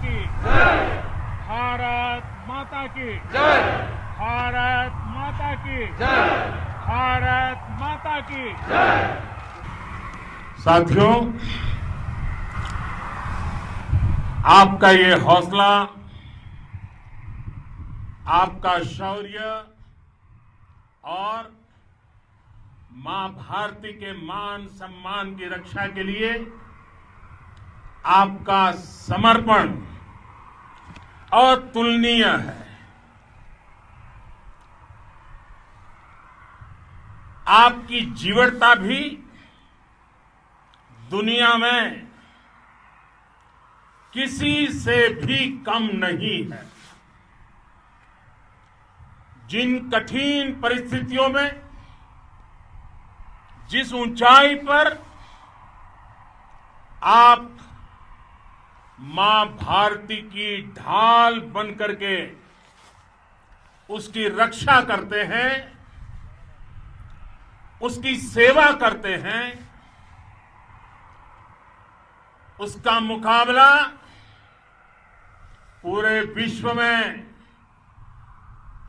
की जय। भारत माता की जय। भारत माता की जय। भारत माता की जय। साथियों, आपका ये हौसला, आपका शौर्य और मां भारती के मान सम्मान की रक्षा के लिए आपका समर्पण अतुलनीय है। आपकी जीवटता भी दुनिया में किसी से भी कम नहीं है। जिन कठिन परिस्थितियों में, जिस ऊंचाई पर आप मां भारती की ढाल बनकर के उसकी रक्षा करते हैं, उसकी सेवा करते हैं, उसका मुकाबला पूरे विश्व में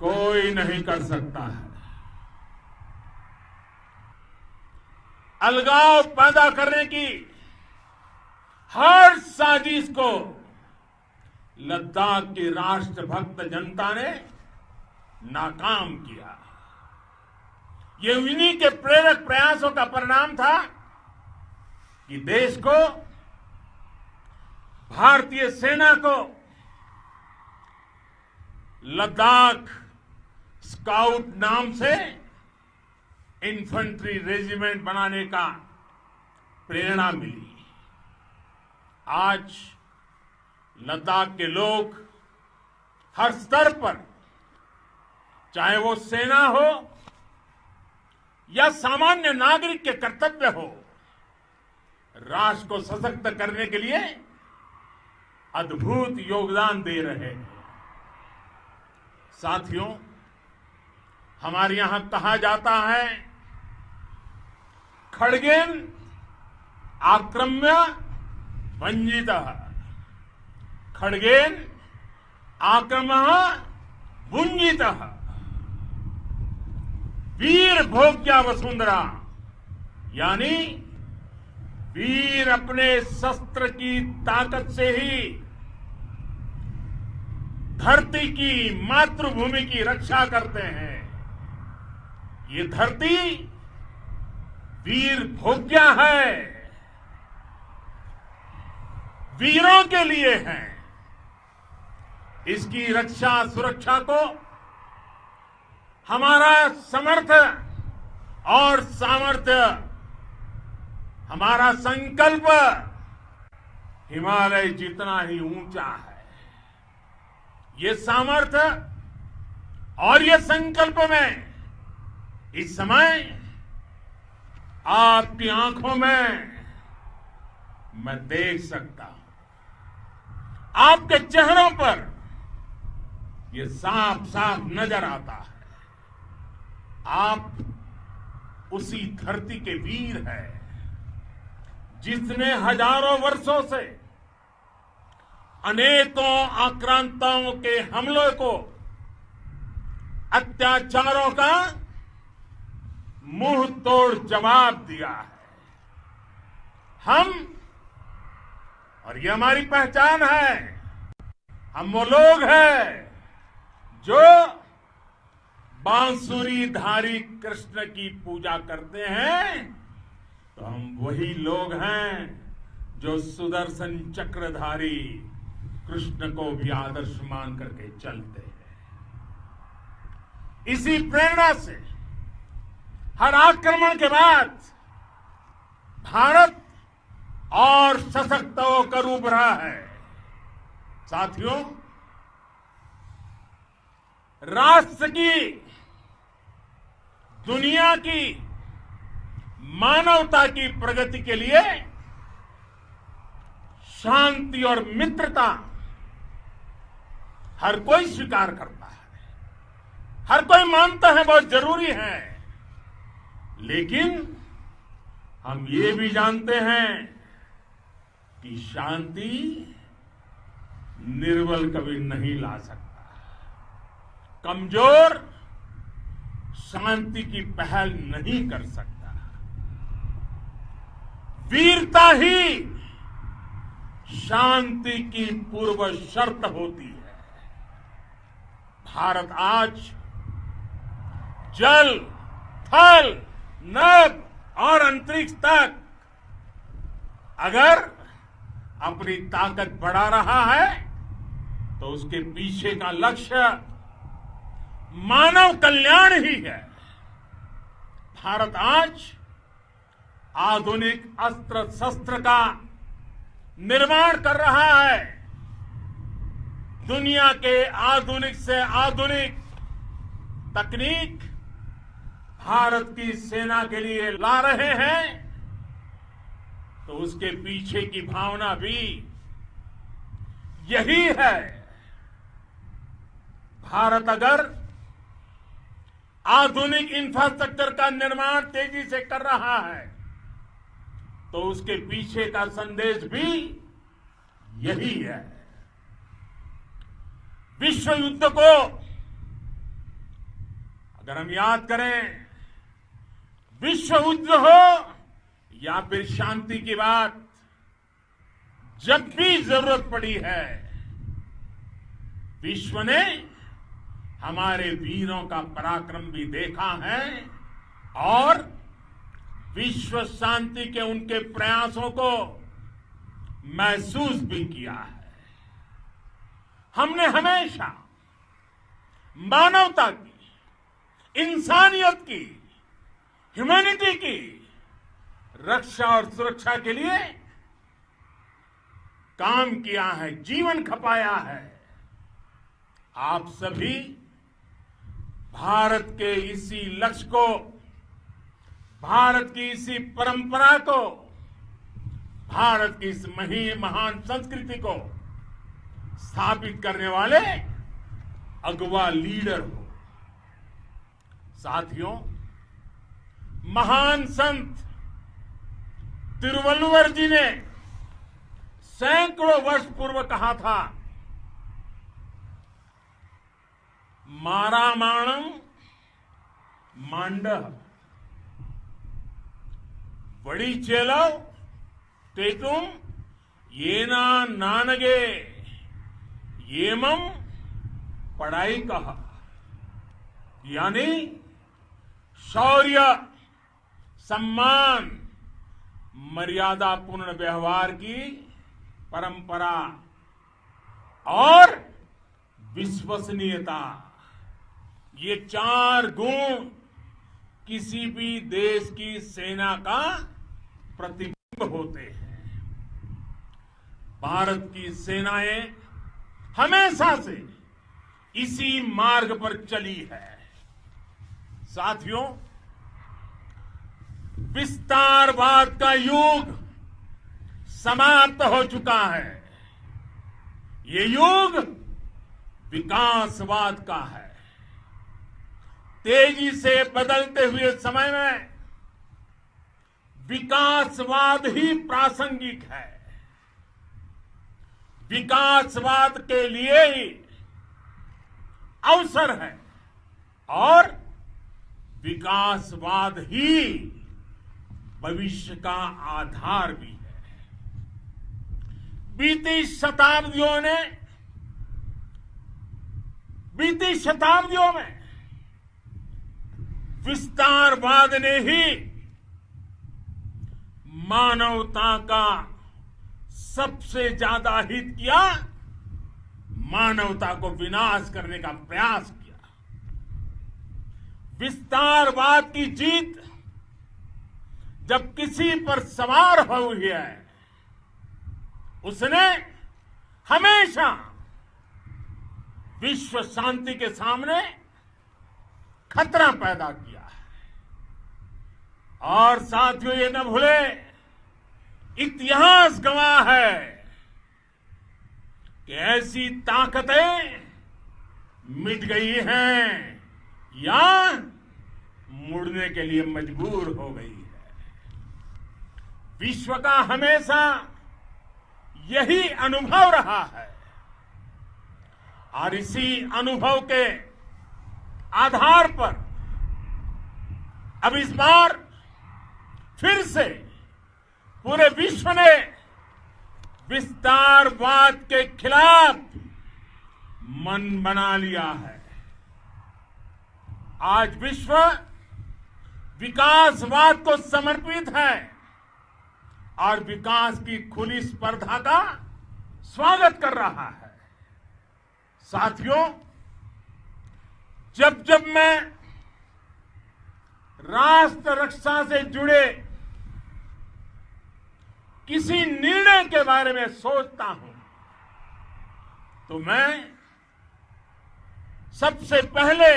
कोई नहीं कर सकता है। अलगाव पैदा करने की हर साजिश को लद्दाख की राष्ट्रभक्त जनता ने नाकाम किया। ये उन्हीं के प्रेरक प्रयासों का परिणाम था कि देश को, भारतीय सेना को लद्दाख स्काउट नाम से इन्फेंट्री रेजिमेंट बनाने का प्रेरणा मिली। आज लद्दाख के लोग हर स्तर पर, चाहे वो सेना हो या सामान्य नागरिक के कर्तव्य हो, राष्ट्र को सशक्त करने के लिए अद्भुत योगदान दे रहे हैं। साथियों, हमारे यहां कहा जाता है, खड्गेन आक्रम्य भंजितः, खड्गेन आक्रमः भुंजितः। वीर भोग्या वसुंधरा, यानी वीर अपने शस्त्र की ताकत से ही धरती की, मातृभूमि की रक्षा करते हैं। ये धरती वीर भोग्या है, वीरों के लिए है। इसकी रक्षा सुरक्षा को हमारा समर्थ और सामर्थ्य, हमारा संकल्प हिमालय जितना ही ऊंचा है। ये सामर्थ्य और ये संकल्प में इस समय आपकी आंखों में मैं देख सकता हूं। आपके चेहरों पर ये साफ साफ नजर आता है। आप उसी धरती के वीर हैं जिसने हजारों वर्षों से अनेकों आक्रांताओं के हमलों को, अत्याचारों का मुंह तोड़ जवाब दिया है। हम, और ये हमारी पहचान है, हम वो लोग हैं जो बांसुरीधारी कृष्ण की पूजा करते हैं, तो हम वही लोग हैं जो सुदर्शन चक्रधारी कृष्ण को भी आदर्श मान करके चलते हैं। इसी प्रेरणा से हर आक्रमण के बाद भारत और सशक्त होकर उभरा है। साथियों, राष्ट्र की, दुनिया की, मानवता की प्रगति के लिए शांति और मित्रता हर कोई स्वीकार करता है, हर कोई मानता है बहुत जरूरी है। लेकिन हम ये भी जानते हैं कि शांति निर्बल कभी नहीं ला सकता। कमजोर शांति की पहल नहीं कर सकता। वीरता ही शांति की पूर्व शर्त होती है। भारत आज जल, थल, नभ और अंतरिक्ष तक अगर अपनी ताकत बढ़ा रहा है तो उसके पीछे का लक्ष्य मानव कल्याण ही है। भारत आज आधुनिक अस्त्र शस्त्र का निर्माण कर रहा है। दुनिया के आधुनिक से आधुनिक तकनीक भारत की सेना के लिए ला रहे हैं, तो उसके पीछे की भावना भी यही है। भारत अगर आधुनिक इंफ्रास्ट्रक्चर का निर्माण तेजी से कर रहा है तो उसके पीछे का संदेश भी यही है। विश्व युद्ध को अगर हम याद करें, विश्व युद्ध हो या फिर शांति की बात, जब भी जरूरत पड़ी है विश्व ने हमारे वीरों का पराक्रम भी देखा है और विश्व शांति के उनके प्रयासों को महसूस भी किया है। हमने हमेशा मानवता की, इंसानियत की, ह्यूमैनिटी की रक्षा और सुरक्षा के लिए काम किया है, जीवन खपाया है। आप सभी भारत के इसी लक्ष्य को, भारत की इसी परंपरा को, भारत की इस महान संस्कृति को स्थापित करने वाले अगवा लीडर हो। साथियों, महान संत तिरुवल्लुवर जी ने सैकड़ों वर्ष पूर्व कहा था, मारामाणम मांडह बड़ी चेलव तेतुम येना नानगे येमम पढ़ाई कहा। यानी शौर्य, सम्मान, मर्यादापूर्ण व्यवहार की परंपरा और विश्वसनीयता, ये चार गुण किसी भी देश की सेना का प्रतिबिंब होते हैं। भारत की सेनाएं हमेशा से इसी मार्ग पर चली है। साथियों, विस्तारवाद का युग समाप्त हो चुका है। ये युग विकासवाद का है। तेजी से बदलते हुए समय में विकासवाद ही प्रासंगिक है। विकासवाद के लिए ही अवसर है और विकासवाद ही भविष्य का आधार भी है। बीती शताब्दियों में विस्तारवाद ने ही मानवता का सबसे ज्यादा हित किया, मानवता को विनाश करने का प्रयास किया। विस्तारवाद की जीत जब किसी पर सवार हुई है, उसने हमेशा विश्व शांति के सामने खतरा पैदा किया है। और साथियों, ये न भूले, इतिहास गवाह है कि ऐसी ताकतें मिट गई हैं या मुड़ने के लिए मजबूर हो गई है। विश्व का हमेशा यही अनुभव रहा है और इसी अनुभव के आधार पर अब इस बार फिर से पूरे विश्व ने विस्तारवाद के खिलाफ मन बना लिया है। आज विश्व विकासवाद को समर्पित है और विकास की खुली स्पर्धा का स्वागत कर रहा है। साथियों, जब जब मैं राष्ट्र रक्षा से जुड़े किसी निर्णय के बारे में सोचता हूं तो मैं सबसे पहले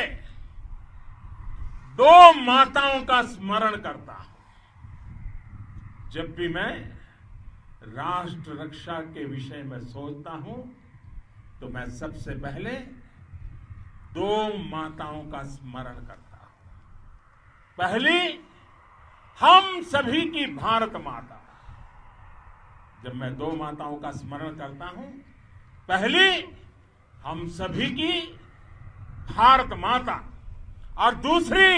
दो माताओं का स्मरण करता हूं। जब भी मैं राष्ट्र रक्षा के विषय में सोचता हूं तो मैं सबसे पहले दो माताओं का स्मरण करता हूं। पहली, हम सभी की भारत माता। जब मैं दो माताओं का स्मरण करता हूं, पहली हम सभी की भारत माता और दूसरी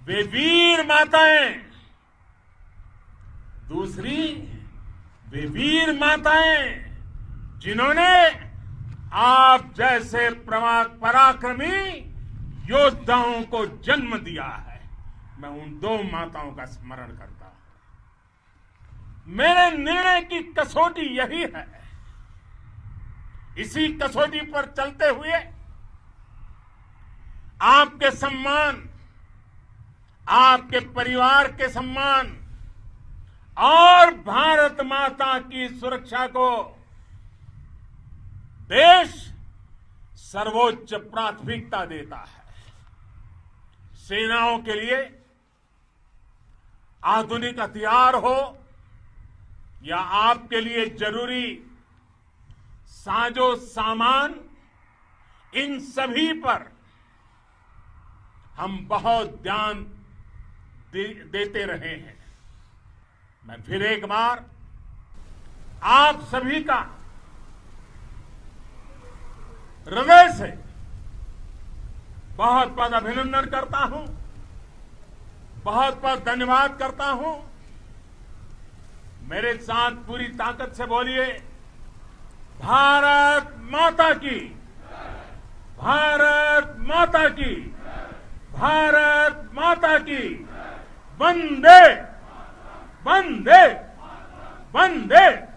वे वीर माताएं, दूसरी वे वीर माताएं जिन्होंने आप जैसे पराक्रमी योद्धाओं को जन्म दिया है। मैं उन दो माताओं का स्मरण करता हूं। मेरे निर्णय की कसौटी यही है। इसी कसौटी पर चलते हुए आपके सम्मान, आपके परिवार के सम्मान और भारत माता की सुरक्षा को देश सर्वोच्च प्राथमिकता देता है। सेनाओं के लिए आधुनिक हथियार हो या आपके लिए जरूरी साजो सामान, इन सभी पर हम बहुत ध्यान देते रहे हैं। मैं फिर एक बार आप सभी का हृदय से बहुत बहुत अभिनंदन करता हूं, बहुत बहुत धन्यवाद करता हूं। मेरे साथ पूरी ताकत से बोलिए, भारत माता की, भारत माता की, भारत माता की, वंदे वंदे वंदे।